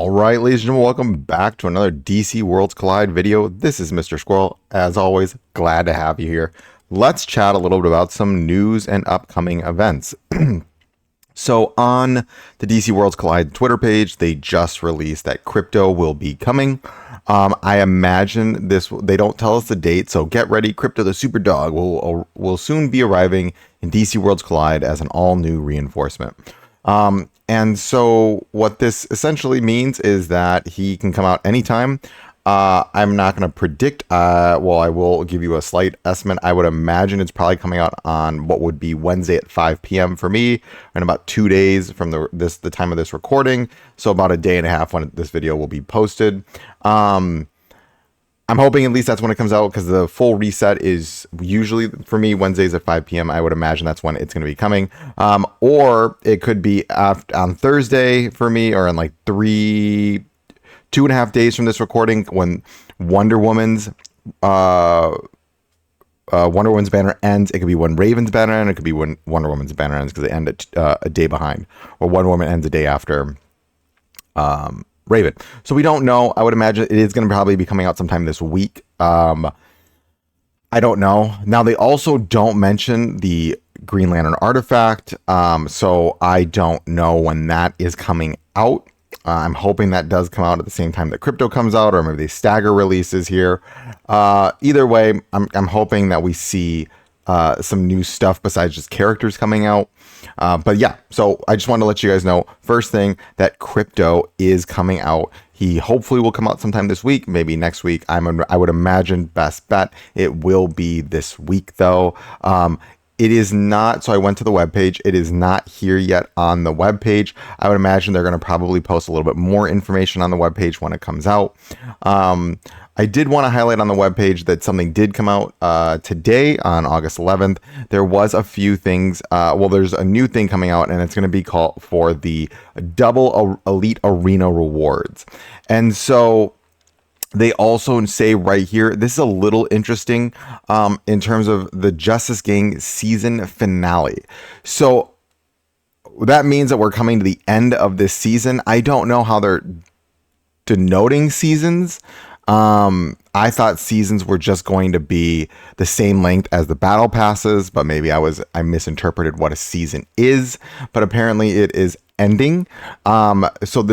All right, ladies and gentlemen, welcome back to another DC Worlds Collide video. This is Mr. Squirrel. As always, glad to have you here. Let's chat a little bit about some news and upcoming events. So on the DC Worlds Collide Twitter page, they just released that Krypto will be coming. I imagine they don't tell us the date, so get ready. Krypto the Super Dog will soon be arriving in DC Worlds Collide as an all-new reinforcement. And so what this essentially means is that he can come out anytime. I'm not going to predict. Well, I will give you a slight estimate. I would imagine it's probably coming out on what would be Wednesday at 5 p.m. for me, in about 2 days from the time of this recording. So about a day and a half when this video will be posted. I'm hoping at least that's when it comes out, because the full reset is usually for me Wednesdays at 5 p.m. I would imagine that's when it's going to be coming. Or it could be on Thursday for me, or in like 2.5 days from this recording, when Wonder Woman's banner ends. It could be when Raven's banner ends. It could be when Wonder Woman's banner ends, because they end a day behind, or Wonder Woman ends a day after Raven. So we don't know. I would imagine it is going to probably be coming out sometime this week. I don't know. Now, they also don't mention the Green Lantern artifact, so I don't know when that is coming out. I'm hoping that does come out at the same time that Krypto comes out, or maybe they stagger releases here. Either way, I'm hoping that we see some new stuff besides just characters coming out. But yeah, so I just wanted to let you guys know, first thing, that Krypto is coming out. He hopefully will come out sometime this week, maybe next week. I would imagine, best bet, it will be this week though. It is not, so I went to the webpage. It is not here yet on the webpage. I would imagine they're going to probably post a little bit more information on the webpage when it comes out. I did want to highlight on the webpage that something did come out today on August 11th. There was a few things. Well, there's a new thing coming out, and it's going to be called for the double Elite Arena rewards. And so they also say right here, this is a little interesting in terms of the Justice Gang season finale. So that means that we're coming to the end of this season. I don't know how they're denoting seasons. I thought seasons were just going to be the same length as the battle passes, but maybe I misinterpreted what a season is, but apparently it is ending. So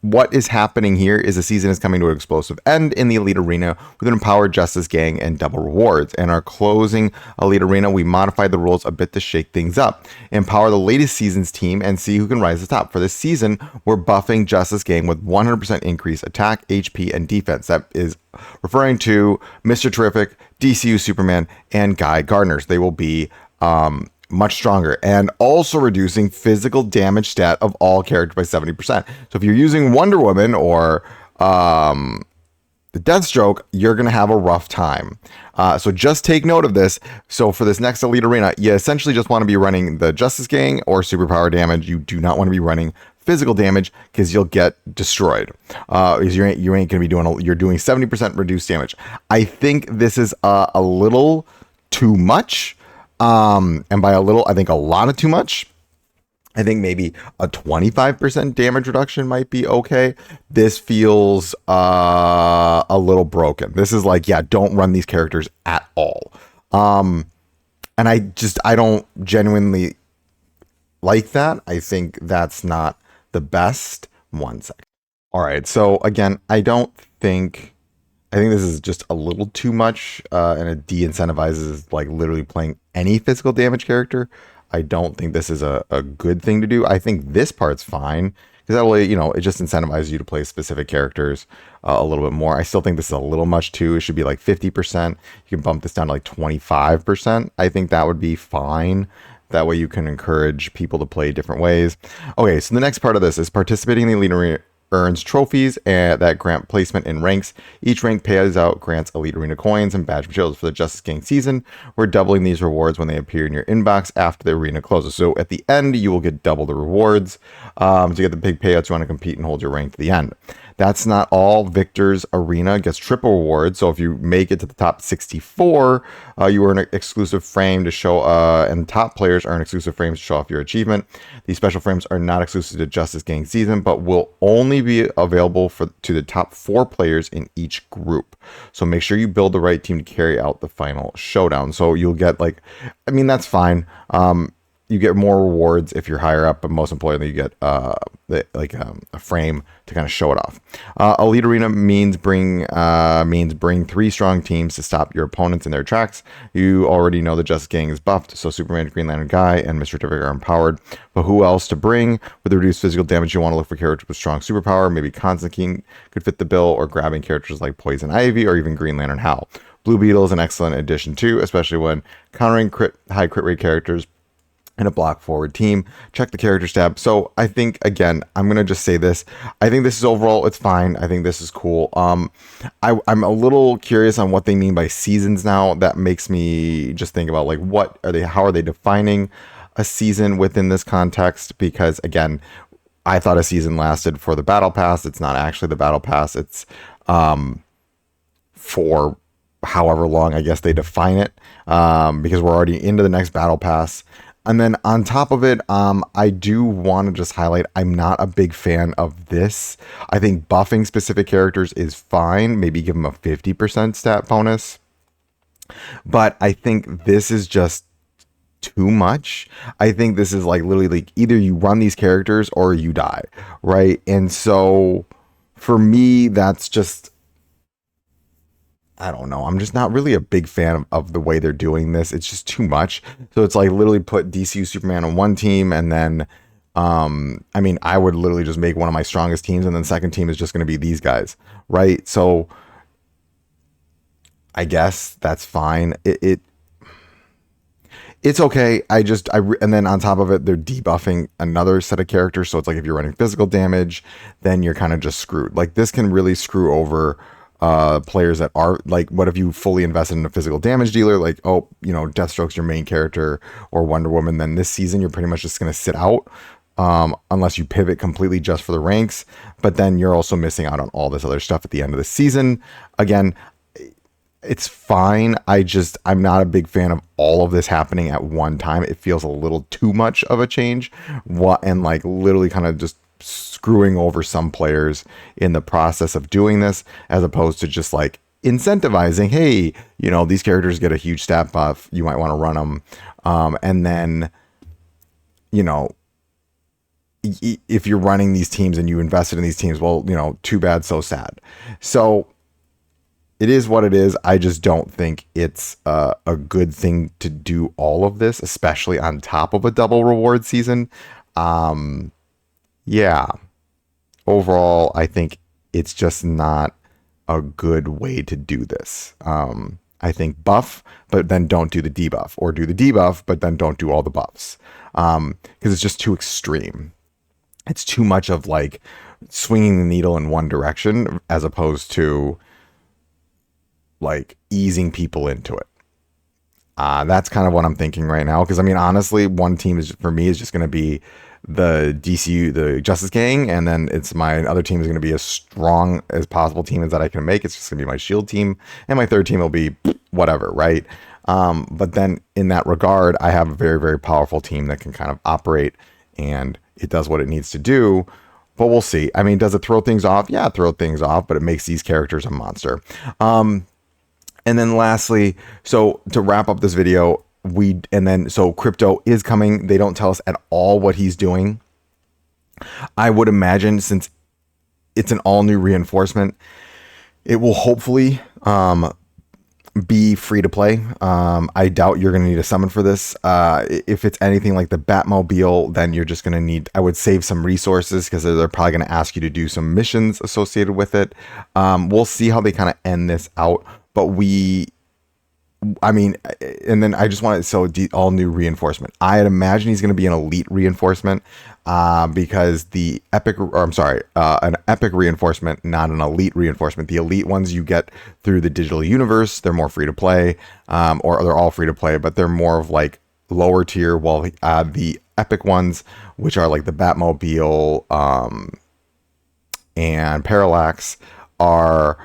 what is happening here is the season is coming to an explosive end in the Elite Arena with an empowered Justice Gang and double rewards. And our closing Elite Arena, we modified the rules a bit to shake things up. Empower the latest season's team and see who can rise to the top. For this season, we're buffing Justice Gang with 100% increased attack, HP, and defense. That is referring to Mr. Terrific, DCU Superman, and Guy Gardner's. They will be much stronger, and also reducing physical damage stat of all characters by 70%. So if you're using Wonder Woman or the Deathstroke, you're going to have a rough time. So just take note of this. So for this next Elite Arena, you essentially just want to be running the Justice Gang or superpower damage. You do not want to be running physical damage, because you'll get destroyed. You ain't going to be you're doing 70% reduced damage. I think this is a little too much. And by a little, I think a lot of too much. I think maybe a 25% damage reduction might be okay. This feels a little broken. This is like, yeah, don't run these characters at all. And I don't genuinely like that. I think that's not the best. One second. All right. So again, I think this is just a little too much, and it de-incentivizes like literally playing any physical damage character. I don't think this is a good thing to do. I think this part's fine, because that way, it just incentivizes you to play specific characters a little bit more. I still think this is a little much too. It should be like 50%. You can bump this down to like 25%. I think that would be fine. That way you can encourage people to play different ways. Okay, so the next part of this is participating in the Elite Arena earns trophies and that grant placement in ranks. Each rank pays out grants Elite Arena coins and badge materials for the Justice Gang season. We're doubling these rewards when they appear in your inbox after the arena closes. So at the end, you will get double the rewards. to get the big payouts. You want to compete and hold your rank to the end. That's not all. Victor's Arena gets triple rewards. So if you make it to the top 64, you earn an exclusive frame to show, and top players earn exclusive frames to show off your achievement. These special frames are not exclusive to Justice Gang season, but will only be available to the top 4 players in each group. So make sure you build the right team to carry out the final showdown. So you'll get that's fine. You get more rewards if you're higher up, but most importantly, you get a frame to kind of show it off. Elite Arena means bring 3 strong teams to stop your opponents in their tracks. You already know the Justice Gang is buffed, so Superman, Green Lantern Guy, and Mr. Terrific are empowered. But who else to bring? With the reduced physical damage, you want to look for characters with strong superpower. Maybe Constantine could fit the bill, or grabbing characters like Poison Ivy or even Green Lantern Hal. Blue Beetle is an excellent addition too, especially when countering high crit rate characters in a block forward team. Check the characters tab. So I think, again, I'm going to just say this. I think this is overall, it's fine. I think this is cool. I'm a little curious on what they mean by seasons now. That makes me just think about how are they defining a season within this context? Because again, I thought a season lasted for the battle pass. It's not actually the battle pass. It's for however long, I guess they define it, because we're already into the next battle pass. And then on top of it, I do want to just highlight, I'm not a big fan of this. I think buffing specific characters is fine. Maybe give them a 50% stat bonus. But I think this is just too much. I think this is literally either you run these characters or you die, right? And so for me, that's just, I don't know. I'm just not really a big fan of the way they're doing this. It's just too much. So it's literally put DCU Superman on one team, and then, I would literally just make one of my strongest teams, and then the second team is just going to be these guys, right? So I guess that's fine. It's okay. And then on top of it, they're debuffing another set of characters. So it's if you're running physical damage, then you're kind of just screwed. This can really screw over players that are what if you fully invested in a physical damage dealer, Deathstroke's your main character, or Wonder Woman, then this season you're pretty much just going to sit out, unless you pivot completely just for the ranks. But then you're also missing out on all this other stuff at the end of the season. Again, it's fine. I'm not a big fan of all of this happening at one time. It feels a little too much of a change, and literally kind of just screwing over some players in the process of doing this, as opposed to just incentivizing, hey, these characters get a huge stat buff, you might want to run them, and then if you're running these teams and you invested in these teams, well, too bad, so sad. So it is what it is. I just don't think it's a good thing to do all of this, especially on top of a double reward season. Yeah, overall, I think it's just not a good way to do this. I think buff, but then don't do the debuff, or do the debuff, but then don't do all the buffs. Because it's just too extreme. It's too much of swinging the needle in one direction, as opposed to easing people into it. That's kind of what I'm thinking right now. Because honestly, one team for me is just going to be the DCU, the Justice Gang, and then my other team is going to be as strong as possible team as that I can make. It's just going to be my shield team, and my third team will be whatever, right? But then in that regard, I have a very, very powerful team that can kind of operate, and it does what it needs to do. But we'll see. Does it throw things off? Yeah, throw things off, but it makes these characters a monster. And then lastly, so to wrap up this video, so Krypto is coming. They don't tell us at all what he's doing. I would imagine, since it's an all new reinforcement, it will hopefully be free to play. I doubt you're going to need a summon for this. If it's anything like the Batmobile, then you're just going to need, I would save some resources, because they're probably going to ask you to do some missions associated with it. We'll see how they kind of end this out. But and then I just want all new reinforcement. I'd imagine he's going to be an elite reinforcement, because an epic reinforcement, not an elite reinforcement. The elite ones you get through the digital universe. They're more free to play, or they're all free to play, but they're more of lower tier, while the epic ones, which are like the Batmobile and Parallax, are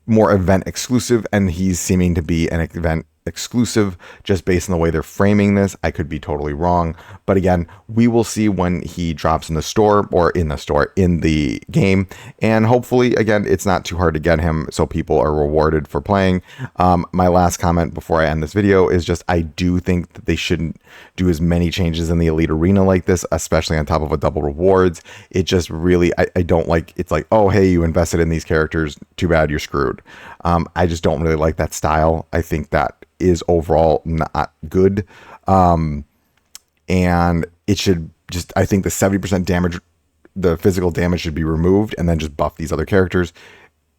more event exclusive, and he's seeming to be an event exclusive just based on the way they're framing this. I could be totally wrong, but again, we will see when he drops in the store, or in the game, and hopefully again it's not too hard to get him, so people are rewarded for playing. My last comment before I end this video is just, I do think that they shouldn't do as many changes in the Elite Arena like this, especially on top of a double rewards. It just really, I don't like, it's like, oh hey, you invested in these characters, too bad, you're screwed. I just don't really like that style. I think that is overall not good. And it should just, I think the 70% damage, the physical damage, should be removed, and then just buff these other characters.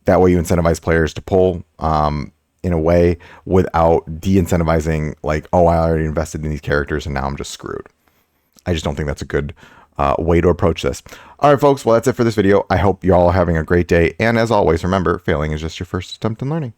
That way you incentivize players to pull in a way, without de-incentivizing, like, oh, I already invested in these characters and now I'm just screwed. I just don't think that's a good way to approach this. All right, folks. Well, that's it for this video. I hope you all are having a great day. And as always, remember, failing is just your first attempt in learning.